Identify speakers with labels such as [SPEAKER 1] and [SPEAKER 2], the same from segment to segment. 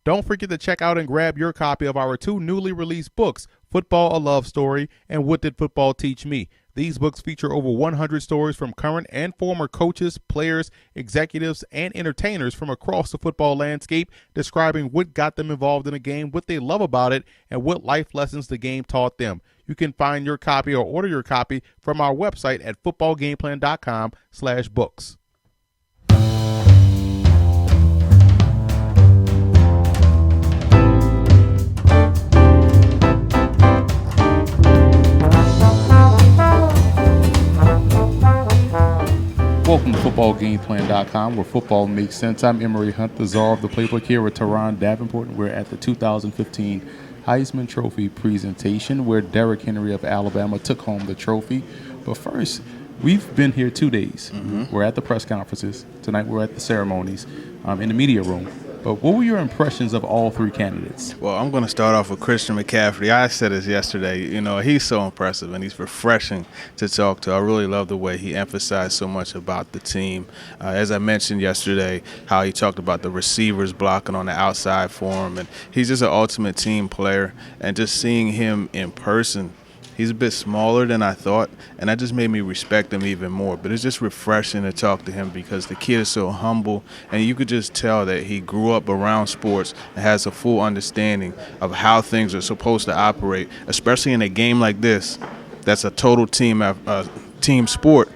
[SPEAKER 1] Don't forget to check out and grab your copy of our 2 newly released books, Football: A Love Story and What Did Football Teach Me? These books feature over 100 stories from current and former coaches, players, executives, and entertainers from across the football landscape, describing what got them involved in the game, what they love about it, and what life lessons the game taught them. You can find your copy or order your copy from our website at footballgameplan.com/books. Welcome to footballgameplan.com, where football makes sense. I'm Emery Hunt, the czar of the playbook, here with Teron Davenport, and we're at the 2015 Heisman Trophy presentation, where Derrick Henry of Alabama took home the trophy. But first, we've been here 2 days. We're at the press conferences. Tonight we're at the ceremonies in the media room. But what were your impressions of all 3 candidates?
[SPEAKER 2] Well, I'm going to start off with Christian McCaffrey. I said this yesterday. He's so impressive and he's refreshing to talk to. I really love the way he emphasized so much about the team. As I mentioned yesterday, how he talked about the receivers blocking on the outside for him. And he's just an ultimate team player. And just seeing him in person, he's a bit smaller than I thought, and that just made me respect him even more. But it's just refreshing to talk to him because the kid is so humble, and you could just tell that he grew up around sports and has a full understanding of how things are supposed to operate, especially in a game like this that's a total team sport.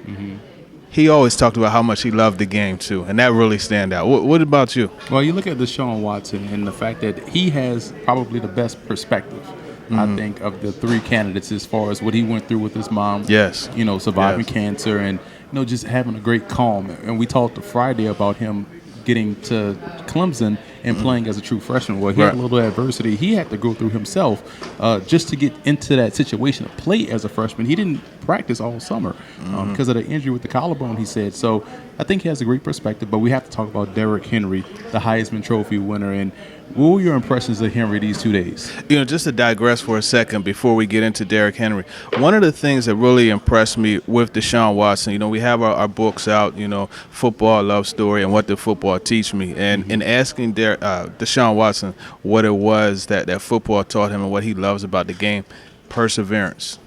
[SPEAKER 2] He always talked about how much he loved the game, too, and that really stand out. What about you?
[SPEAKER 1] Well, you look at Deshaun Watson and the fact that he has probably the best perspective, I think, of the 3 candidates as far as what he went through with his mom.
[SPEAKER 2] Yes.
[SPEAKER 1] Surviving cancer and, just having a great calm. And we talked Friday about him getting to Clemson and playing as a true freshman. Well, he had a little adversity he had to go through himself just to get into that situation to play as a freshman. He didn't practice all summer because of the injury with the collarbone, he said. So I think he has a great perspective, but we have to talk about Derrick Henry, the Heisman Trophy winner. And what were your impressions of Henry these 2 days?
[SPEAKER 2] Just to digress for a second before we get into Derrick Henry, one of the things that really impressed me with Deshaun Watson, we have our books out, Football: Love Story and What Did Football Teach Me? And in asking Deshaun Watson what it was that football taught him and what he loves about the game, perseverance.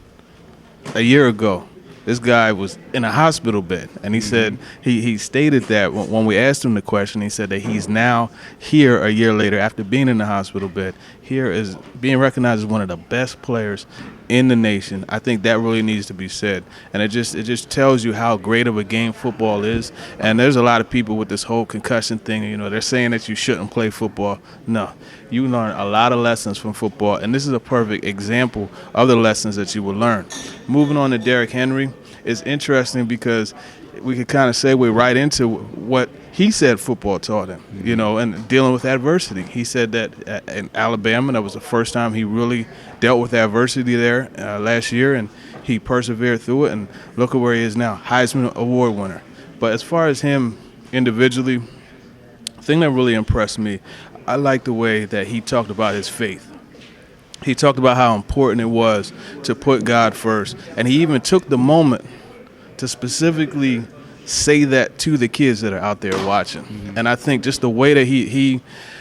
[SPEAKER 2] A year ago, this guy was in a hospital bed, and he said he stated that when we asked him the question, he said that he's now here a year later after being in the hospital bed, here is being recognized as one of the best players in the nation. I think that really needs to be said, and it just tells you how great of a game football is. And there's a lot of people with this whole concussion thing, they're saying that you shouldn't play football. No, you learn a lot of lessons from football, and this is a perfect example of the lessons that you will learn. Moving on to Derrick Henry, it's interesting because we could kind of segue right into what he said football taught him, and dealing with adversity. He said that in Alabama, that was the first time he really dealt with adversity there last year, and he persevered through it, and look at where he is now, Heisman Award winner. But as far as him individually, the thing that really impressed me, I like the way that he talked about his faith. He talked about how important it was to put God first, and he even took the moment to specifically say that to the kids that are out there watching. And I think just the way that he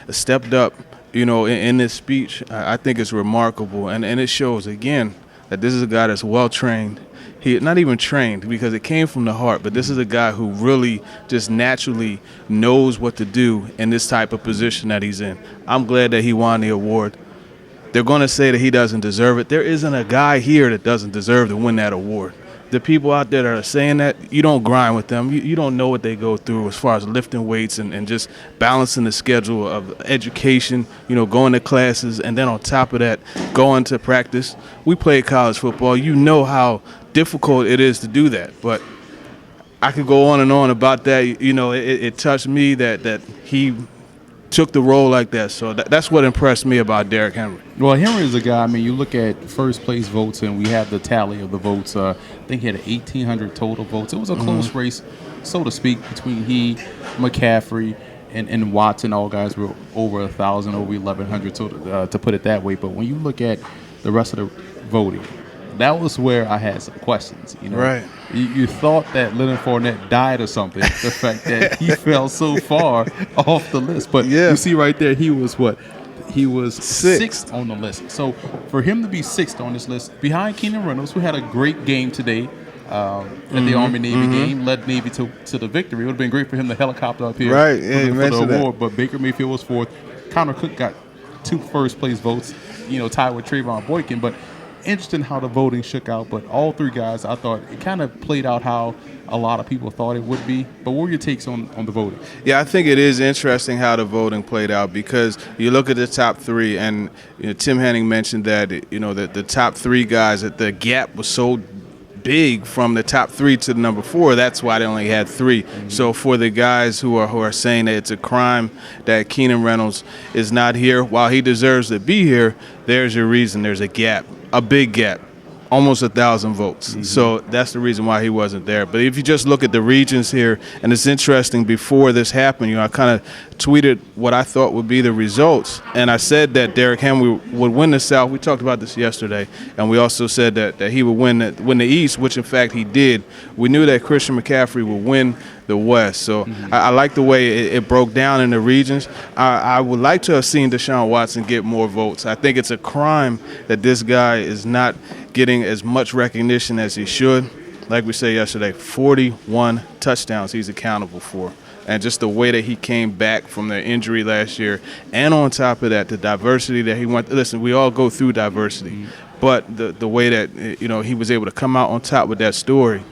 [SPEAKER 2] stepped up, in this speech, I think it's remarkable, and it shows again that this is a guy that's well trained. He not even trained because it came from the heart, but this is a guy who really just naturally knows what to do in this type of position that he's in. I'm glad that he won the award. They're going to say that he doesn't deserve it. There isn't a guy here that doesn't deserve to win that award. The people out there that are saying that, you don't grind with them. You don't know what they go through as far as lifting weights and just balancing the schedule of education, going to classes, and then on top of that, going to practice. We played college football. You know how difficult it is to do that. But I could go on and on about that. It touched me that he took the role like that. So that's what impressed me about Derrick Henry.
[SPEAKER 1] Well, Henry is a guy, you look at first place votes, and we have the tally of the votes. I think he had 1,800 total votes. It was a close race, so to speak, between he, McCaffrey, and Watson. All guys were over 1,000, over 1,100, to put it that way. But when you look at the rest of the voting, that was where I had some questions.
[SPEAKER 2] Right.
[SPEAKER 1] You thought that Leonard Fournette died or something. The fact that he fell so far off the list, but
[SPEAKER 2] Yeah.
[SPEAKER 1] you see right there, he was what? He was
[SPEAKER 2] Sixth.
[SPEAKER 1] sixth on the list. So for him to be sixth on this list, behind Keenan Reynolds, who had a great game today at the Army-Navy game, led Navy to the victory. It would have been great for him to helicopter up here
[SPEAKER 2] Right, yeah, you
[SPEAKER 1] for the
[SPEAKER 2] mentioned that.
[SPEAKER 1] award. But Baker Mayfield was fourth. Connor Cook got 2 first-place votes, tied with Trayvon Boykin. But interesting how the voting shook out. But all 3 guys, I thought it kind of played out how a lot of people thought it would be. But what were your takes on the voting?
[SPEAKER 2] Yeah, I think it is interesting how the voting played out because you look at the top 3, and Tim Henning mentioned that that the top 3 guys, that the gap was so big from the top 3 to the number 4. That's why they only had 3. So for the guys who are saying that it's a crime that Keenan Reynolds is not here, while he deserves to be here, there's your reason. There's a gap, a big gap. Almost 1,000 votes. So that's the reason why he wasn't there. But if you just look at the regions here, and it's interesting, before this happened, I kind of tweeted what I thought would be the results. And I said that Derrick Henry would win the South. We talked about this yesterday. And we also said that he would win the East, which in fact he did. We knew that Christian McCaffrey would win the West. So I like the way it broke down in the regions. I would like to have seen Deshaun Watson get more votes. I think it's a crime that this guy is not getting as much recognition as he should. Like we said yesterday, 41 touchdowns he's accountable for. And just the way that he came back from the injury last year. And on top of that, the diversity that he went. Listen, we all go through diversity. But the way that he was able to come out on top with that story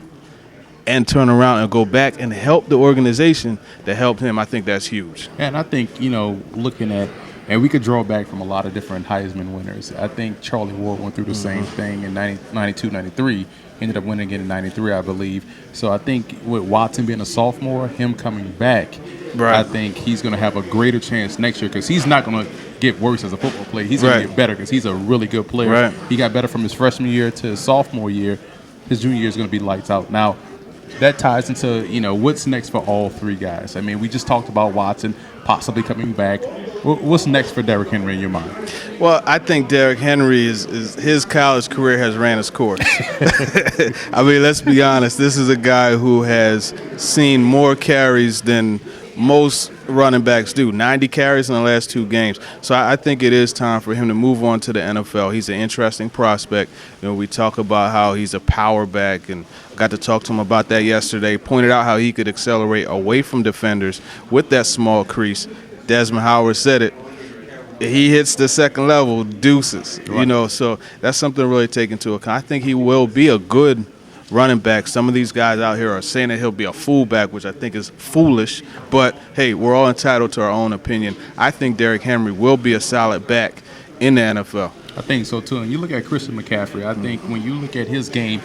[SPEAKER 2] and turn around and go back and help the organization that helped him, I think that's huge.
[SPEAKER 1] And I think, looking at, and we could draw back from a lot of different Heisman winners. I think Charlie Ward went through the same thing in 92, 93. Ended up winning again in 93, I believe. So I think with Watson being a sophomore, him coming back,
[SPEAKER 2] Right.
[SPEAKER 1] I think he's going to have a greater chance next year because he's not going to get worse as a football player. He's going
[SPEAKER 2] Right.
[SPEAKER 1] to get better because he's a really good player.
[SPEAKER 2] Right.
[SPEAKER 1] He got better from his freshman year to his sophomore year. His junior year is going to be lights out. Now, that ties into, what's next for all 3 guys. I mean, we just talked about Watson possibly coming back. What's next for Derrick Henry in your mind?
[SPEAKER 2] Well, I think Derrick Henry is his college career has ran its course. I mean, let's be honest. This is a guy who has seen more carries than most running backs do. 90 carries in the last 2 games. So I think it is time for him to move on to the NFL. He's an interesting prospect. We talk about how he's a power back, and got to talk to him about that yesterday. Pointed out how he could accelerate away from defenders with that small crease. Desmond Howard said it. He hits the second level, deuces.
[SPEAKER 1] Right.
[SPEAKER 2] So that's something to really take into account. I think he will be a good running back. Some of these guys out here are saying that he'll be a fullback, which I think is foolish. But, hey, we're all entitled to our own opinion. I think Derrick Henry will be a solid back in the NFL.
[SPEAKER 1] I think so, too. And you look at Christian McCaffrey, I think when you look at his game,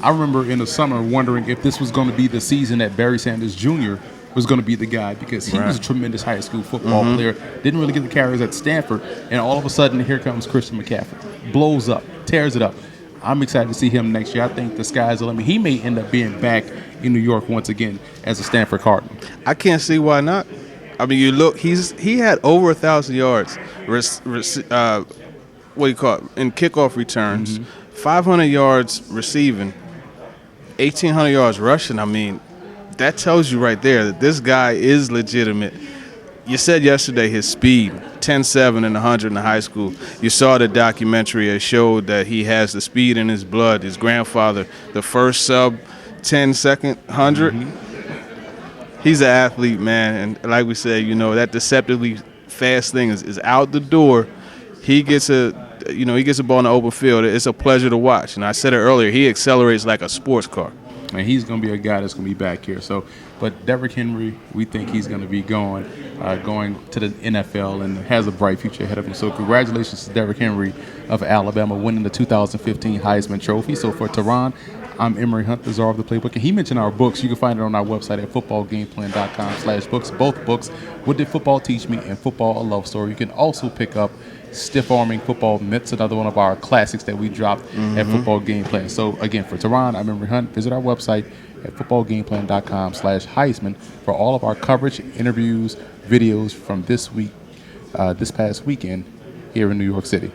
[SPEAKER 1] I remember in the summer wondering if this was going to be the season that Barry Sanders Jr. was going to be the guy because he was a tremendous high school football player, didn't really get the carries at Stanford, and all of a sudden here comes Christian McCaffrey. Blows up, tears it up. I'm excited to see him next year. I think the sky's the limit. He may end up being back in New York once again as a Stanford Cardinal.
[SPEAKER 2] I can't see why not. I mean, you look, he had over 1,000 yards, what do you call it, in kickoff returns, 500 yards receiving, 1,800 yards rushing. I mean, that tells you right there that this guy is legitimate. You said yesterday his speed, 10.7 and 100 in high school. You saw the documentary. It showed that he has the speed in his blood. His grandfather, the first sub 10-second 100. He's an athlete, man. And like we said, that deceptively fast thing is out the door. He gets a ball in the open field. It's a pleasure to watch. And I said it earlier, he accelerates like a sports car.
[SPEAKER 1] And he's going to be a guy that's going to be back here. So, but Derrick Henry, we think he's going to be going to the NFL and has a bright future ahead of him. So congratulations to Derrick Henry of Alabama winning the 2015 Heisman Trophy. So for Tehran, I'm Emory Hunt, the czar of the playbook. And he mentioned our books. You can find it on our website at footballgameplan.com/books. Both books, What Did Football Teach Me? And Football, a Love Story. You can also pick up Stiff Arming Football Myths, another one of our classics that we dropped at Football Game Plan. So again, for Tehran, I'm Emory Hunt. Visit our website at footballgameplan.com/Heisman for all of our coverage, interviews, videos from this past weekend here in New York City.